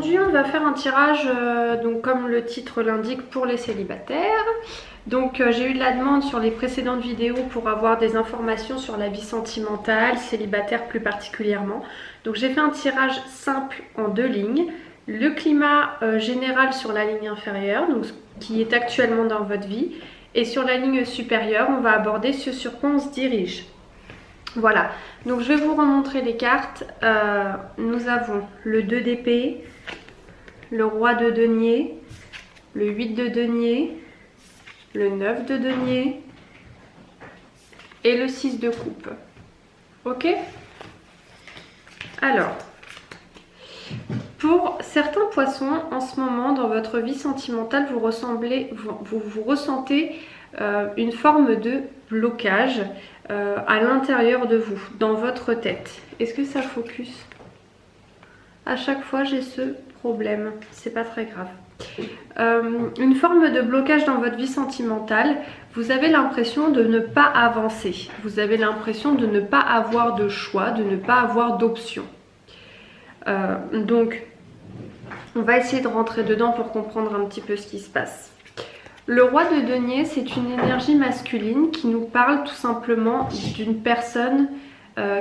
aujourd'hui on va faire un tirage, donc comme le titre l'indique, pour les célibataires. Donc j'ai eu de la demande sur les précédentes vidéos pour avoir des informations sur la vie sentimentale, célibataire plus particulièrement. Donc j'ai fait un tirage simple en 2 lignes. Le climat général sur la ligne inférieure, donc ce qui est actuellement dans votre vie. Et sur la ligne supérieure, on va aborder ce sur quoi on se dirige. Voilà, donc je vais vous remontrer les cartes. Nous avons le 2 d'épée, le roi de denier, le 8 de denier, le 9 de denier et le 6 de coupe. Ok? Alors, pour certains poissons, en ce moment, dans votre vie sentimentale, vous ressentez une forme de blocage à l'intérieur de vous, dans votre tête. Est-ce que ça focus? À chaque fois, j'ai ce problème. C'est pas très grave. Une forme de blocage dans votre vie sentimentale. Vous avez l'impression de ne pas avancer. Vous avez l'impression de ne pas avoir de choix, de ne pas avoir d'option. Donc, on va essayer de rentrer dedans pour comprendre un petit peu ce qui se passe. Le roi de denier, c'est une énergie masculine qui nous parle tout simplement d'une personne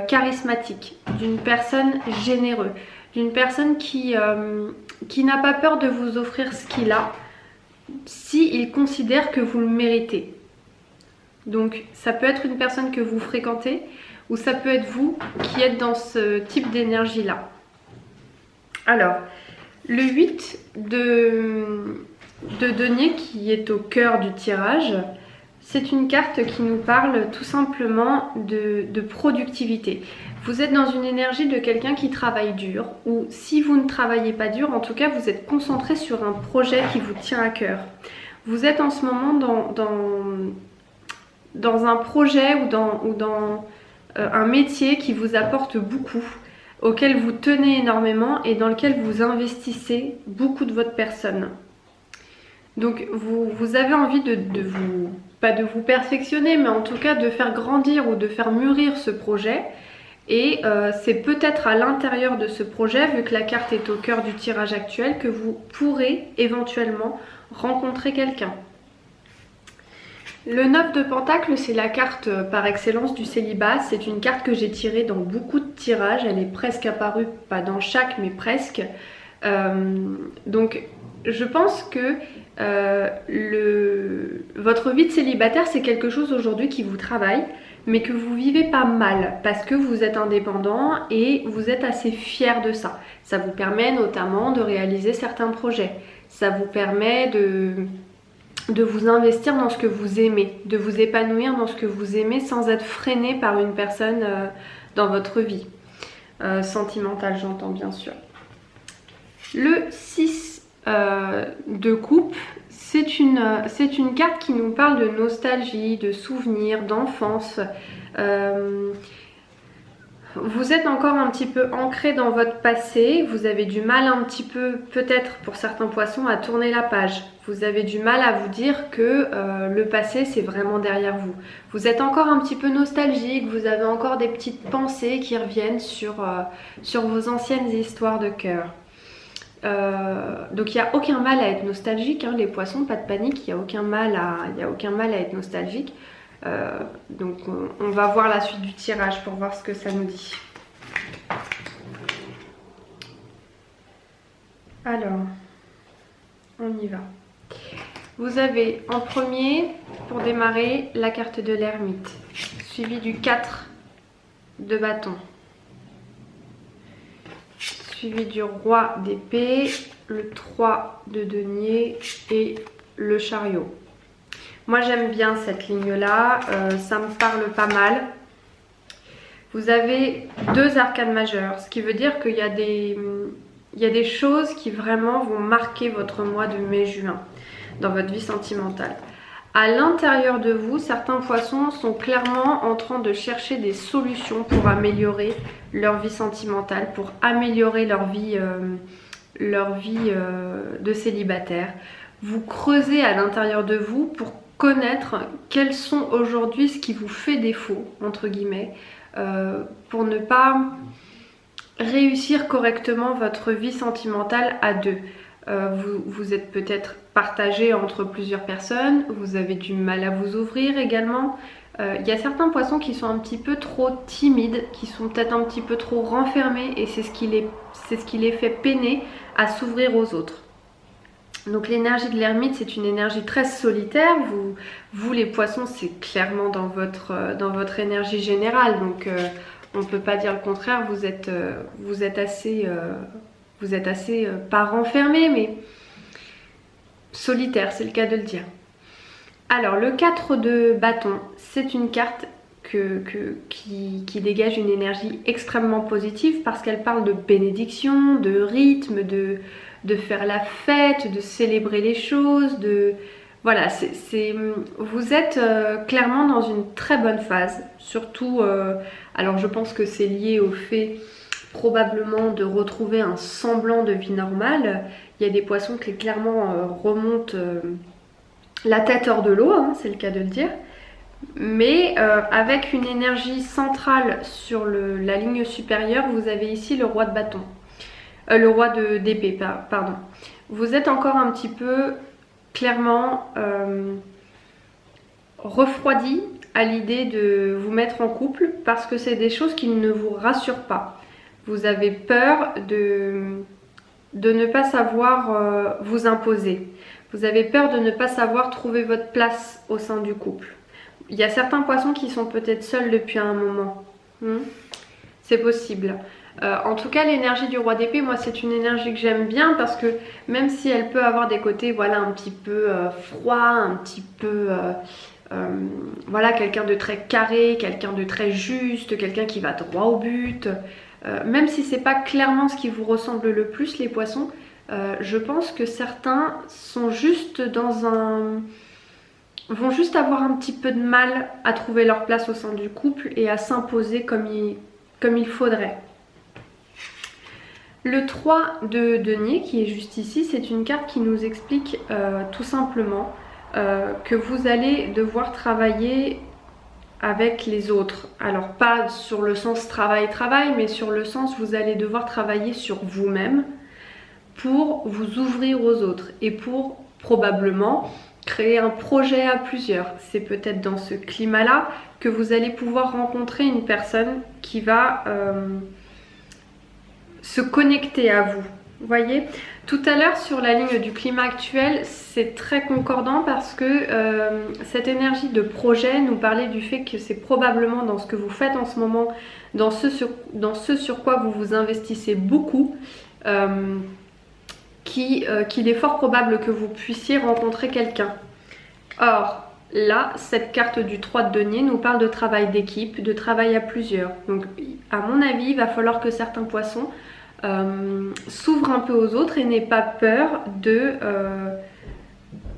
charismatique, d'une personne généreuse, d'une personne qui n'a pas peur de vous offrir ce qu'il a s'il considère que vous le méritez. Donc ça peut être une personne que vous fréquentez ou ça peut être vous qui êtes dans ce type d'énergie-là. Alors, le 8 de denier qui est au cœur du tirage, c'est une carte qui nous parle tout simplement de productivité. Vous êtes dans une énergie de quelqu'un qui travaille dur, ou si vous ne travaillez pas dur, en tout cas vous êtes concentré sur un projet qui vous tient à cœur. Vous êtes en ce moment dans un projet ou dans un métier qui vous apporte beaucoup, auquel vous tenez énormément et dans lequel vous investissez beaucoup de votre personne. Donc vous avez envie de vous, pas de vous perfectionner, mais en tout cas de faire grandir ou de faire mûrir ce projet. Et c'est peut-être à l'intérieur de ce projet, vu que la carte est au cœur du tirage actuel, que vous pourrez éventuellement rencontrer quelqu'un. Le 9 de Pentacle, c'est la carte par excellence du célibat. C'est une carte que j'ai tirée dans beaucoup de tirages. Elle est presque apparue, pas dans chaque, mais presque. Donc je pense que votre vie de célibataire, c'est quelque chose aujourd'hui qui vous travaille, mais que vous vivez pas mal parce que vous êtes indépendant et vous êtes assez fier de ça. Ça vous permet notamment de réaliser certains projets. Ça vous permet de vous investir dans ce que vous aimez, de vous épanouir dans ce que vous aimez sans être freiné par une personne dans votre vie. Sentimentale, j'entends bien sûr. Le 6 de coupe, c'est une carte qui nous parle de nostalgie, de souvenirs, d'enfance. Vous êtes encore un petit peu ancré dans votre passé, vous avez du mal un petit peu, peut-être pour certains poissons, à tourner la page. Vous avez du mal à vous dire que le passé c'est vraiment derrière vous. Vous êtes encore un petit peu nostalgique, vous avez encore des petites pensées qui reviennent sur vos anciennes histoires de cœur. Donc il n'y a aucun mal à être nostalgique, hein, les poissons, pas de panique, il n'y a aucun mal à être nostalgique. Donc on va voir la suite du tirage pour voir ce que ça nous dit. Alors, on y va. Vous avez en premier, pour démarrer, la carte de l'ermite, suivi du 4 de bâton, suivi du roi d'épée, le 3 de denier et le chariot. Moi j'aime bien cette ligne là, ça me parle pas mal. Vous avez 2 arcanes majeures, ce qui veut dire qu'il y a des choses qui vraiment vont marquer votre mois de mai-juin dans votre vie sentimentale. À l'intérieur de vous, certains poissons sont clairement en train de chercher des solutions pour améliorer leur vie sentimentale, pour améliorer leur vie de célibataire. Vous creusez à l'intérieur de vous pour connaître quels sont aujourd'hui ce qui vous fait défaut, entre guillemets, pour ne pas réussir correctement votre vie sentimentale à deux. Vous êtes peut-être partagé entre plusieurs personnes, vous avez du mal à vous ouvrir également. Il y a certains poissons qui sont un petit peu trop timides, qui sont peut-être un petit peu trop renfermés et c'est ce qui les fait peiner à s'ouvrir aux autres. Donc l'énergie de l'ermite, c'est une énergie très solitaire. Vous les poissons, c'est clairement dans votre énergie générale. Donc on ne peut pas dire le contraire. Vous êtes assez pas renfermé, mais solitaire, c'est le cas de le dire. Alors le 4 de bâton, c'est une carte qui dégage une énergie extrêmement positive parce qu'elle parle de bénédiction, de rythme, de faire la fête, de célébrer les choses, voilà, vous êtes clairement dans une très bonne phase, surtout, alors je pense que c'est lié au fait probablement de retrouver un semblant de vie normale. Il y a des poissons qui clairement remontent la tête hors de l'eau, hein, c'est le cas de le dire. Mais avec une énergie centrale sur la ligne supérieure, vous avez ici le roi de bâton. Le roi d'épée, pardon. Vous êtes encore un petit peu clairement refroidi à l'idée de vous mettre en couple parce que c'est des choses qui ne vous rassurent pas. Vous avez peur de ne pas savoir vous imposer. Vous avez peur de ne pas savoir trouver votre place au sein du couple. Il y a certains poissons qui sont peut-être seuls depuis un moment. C'est possible. En tout cas, l'énergie du roi d'épée, moi, c'est une énergie que j'aime bien parce que même si elle peut avoir des côtés, voilà, un petit peu froid, un petit peu, voilà, quelqu'un de très carré, quelqu'un de très juste, quelqu'un qui va droit au but. Même si c'est pas clairement ce qui vous ressemble le plus, les poissons, je pense que certains sont juste vont juste avoir un petit peu de mal à trouver leur place au sein du couple et à s'imposer comme il faudrait. Le 3 de denier qui est juste ici, c'est une carte qui nous explique tout simplement que vous allez devoir travailler avec les autres. Alors pas sur le sens travail, mais sur le sens vous allez devoir travailler sur vous-même pour vous ouvrir aux autres et pour probablement créer un projet à plusieurs. C'est peut-être dans ce climat-là que vous allez pouvoir rencontrer une personne qui va se connecter à vous. Vous voyez, tout à l'heure sur la ligne du climat actuel, c'est très concordant parce que cette énergie de projet nous parlait du fait que c'est probablement dans ce que vous faites en ce moment, dans ce sur quoi vous vous investissez beaucoup, qu'il est fort probable que vous puissiez rencontrer quelqu'un. Or, là, cette carte du 3 de denier nous parle de travail d'équipe, de travail à plusieurs. Donc, à mon avis, il va falloir que certains poissons s'ouvrent un peu aux autres et n'aient pas peur de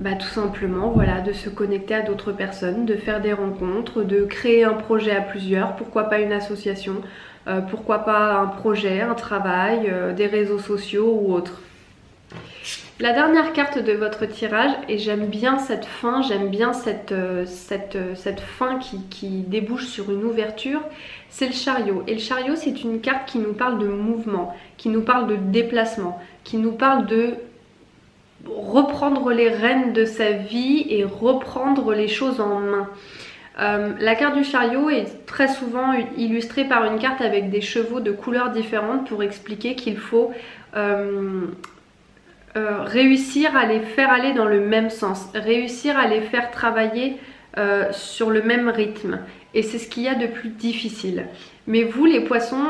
tout simplement voilà, de se connecter à d'autres personnes, de faire des rencontres, de créer un projet à plusieurs, pourquoi pas une association, pourquoi pas un projet, un travail, des réseaux sociaux ou autre. La dernière carte de votre tirage, et j'aime bien cette fin, j'aime bien cette fin qui débouche sur une ouverture, c'est le chariot. Et le chariot, c'est une carte qui nous parle de mouvement, qui nous parle de déplacement, qui nous parle de reprendre les rênes de sa vie et reprendre les choses en main. La carte du chariot est très souvent illustrée par une carte avec des chevaux de couleurs différentes pour expliquer qu'il faut réussir à les faire aller dans le même sens, réussir à les faire travailler sur le même rythme. Et c'est ce qu'il y a de plus difficile. Mais vous les poissons,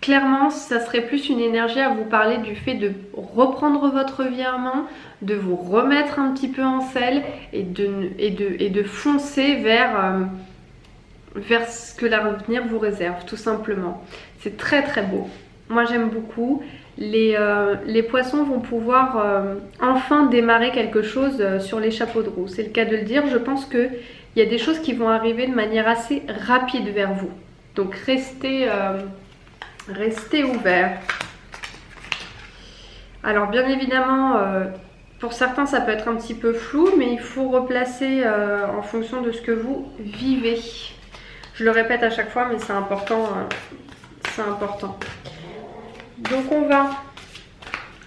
clairement ça serait plus une énergie à vous parler du fait de reprendre votre vie en main, de vous remettre un petit peu en selle et de foncer vers ce que l'avenir vous réserve tout simplement. C'est très très beau. Moi j'aime beaucoup. Les poissons vont pouvoir enfin démarrer quelque chose sur les chapeaux de roue. C'est le cas de le dire. Je pense qu'il y a des choses qui vont arriver de manière assez rapide vers vous. Donc restez ouverts. Alors bien évidemment, pour certains ça peut être un petit peu flou, mais il faut replacer en fonction de ce que vous vivez. Je le répète à chaque fois, mais c'est important c'est important. Donc on va...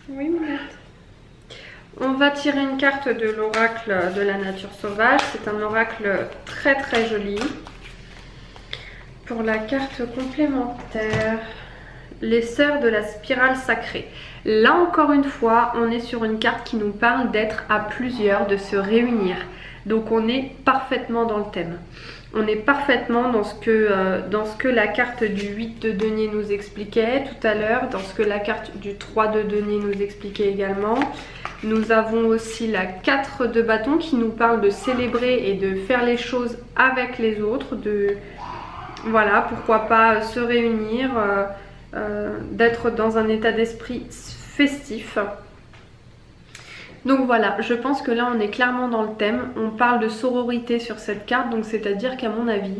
Oui, Minette. On va tirer une carte de l'oracle de la nature sauvage. C'est un oracle très très joli. Pour la carte complémentaire, les sœurs de la spirale sacrée. Là encore une fois, on est sur une carte qui nous parle d'être à plusieurs, de se réunir. Donc on est parfaitement dans le thème. On est parfaitement dans ce que la carte du 8 de denier nous expliquait tout à l'heure, dans ce que la carte du 3 de denier nous expliquait également. Nous avons aussi la 4 de bâton qui nous parle de célébrer et de faire les choses avec les autres, voilà, pourquoi pas se réunir, d'être dans un état d'esprit festif. Donc voilà, je pense que là on est clairement dans le thème. On parle de sororité sur cette carte, donc c'est-à-dire qu'à mon avis,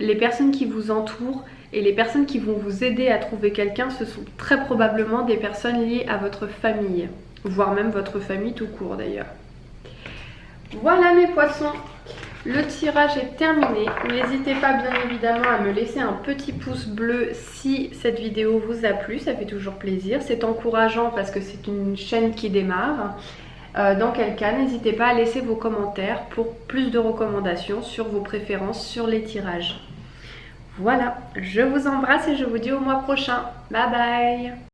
les personnes qui vous entourent et les personnes qui vont vous aider à trouver quelqu'un, ce sont très probablement des personnes liées à votre famille, voire même votre famille tout court d'ailleurs. Voilà mes poissons, le tirage est terminé. N'hésitez pas bien évidemment à me laisser un petit pouce bleu si cette vidéo vous a plu, ça fait toujours plaisir. C'est encourageant parce que c'est une chaîne qui démarre. Dans quel cas, n'hésitez pas à laisser vos commentaires pour plus de recommandations sur vos préférences sur les tirages. Voilà, je vous embrasse et je vous dis au mois prochain. Bye bye!